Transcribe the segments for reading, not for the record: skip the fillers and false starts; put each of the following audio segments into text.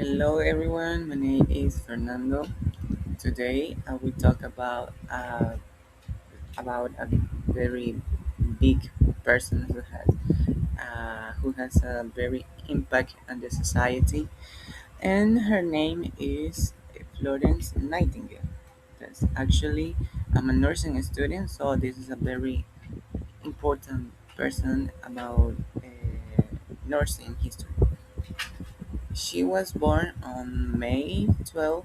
Hello everyone, my name is Fernando. Today I will talk about a very big person who has a very impact on the society, and her name is Florence Nightingale. That's actually I'm a nursing student, so this is a very important person about nursing history. She was born on May 12th.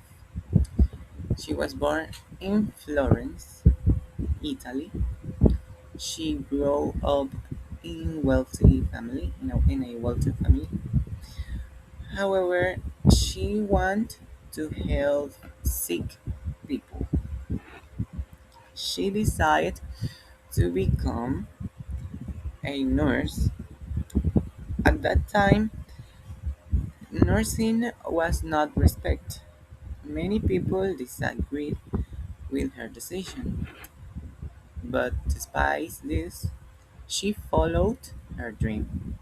She was born in Florence, Italy. She grew up in a wealthy family. However, she wanted to help sick people. She decided to become a nurse. At that time, nursing was not respected. Many people disagreed with her decision, but despite this, she followed her dream.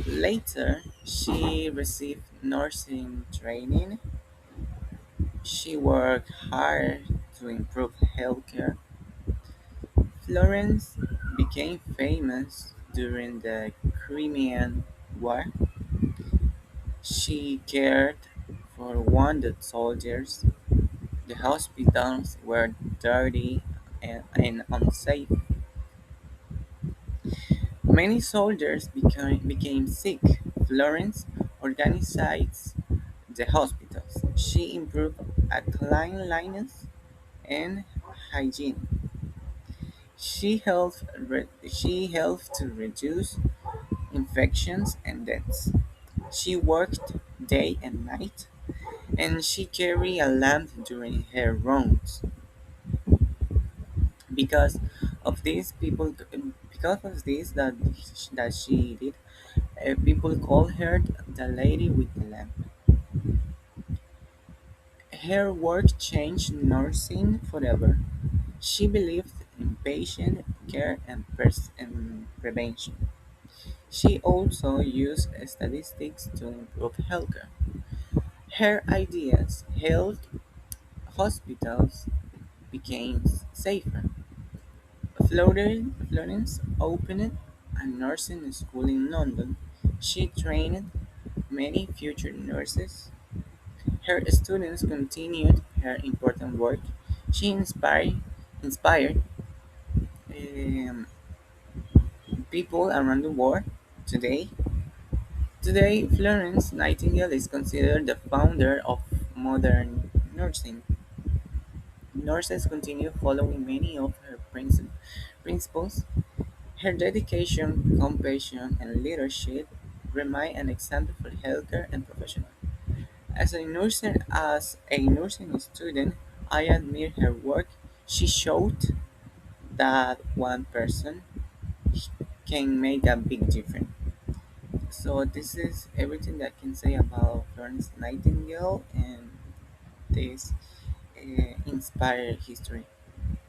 Later, she received nursing training. She worked hard to improve healthcare. Florence became famous during the Crimean War. She cared for wounded soldiers. The hospitals were dirty and unsafe. Many soldiers became sick. Florence organized the hospitals. She improved cleanliness and hygiene. She helped to reduce infections and deaths. She worked day and night, and she carried a lamp during her rounds. Because of this, that she did, people call her the lady with the lamp. Her work changed nursing forever. She believed in patient care and prevention. She also used statistics to improve healthcare. Her ideas helped hospitals became safer. Florence opened a nursing school in London. She trained many future nurses. Her students continued her important work. She inspired um, people around the world. Today, Today, Florence Nightingale is considered the founder of modern nursing. Nurses continue following many of her principles. Her dedication, compassion, and leadership remain an example for healthcare and professionals. As a nursing student, I admire her work. She showed that one person can make a big difference. So this is everything that I can say about Florence Nightingale and this inspired history.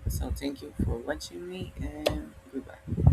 So thank you for watching me and goodbye.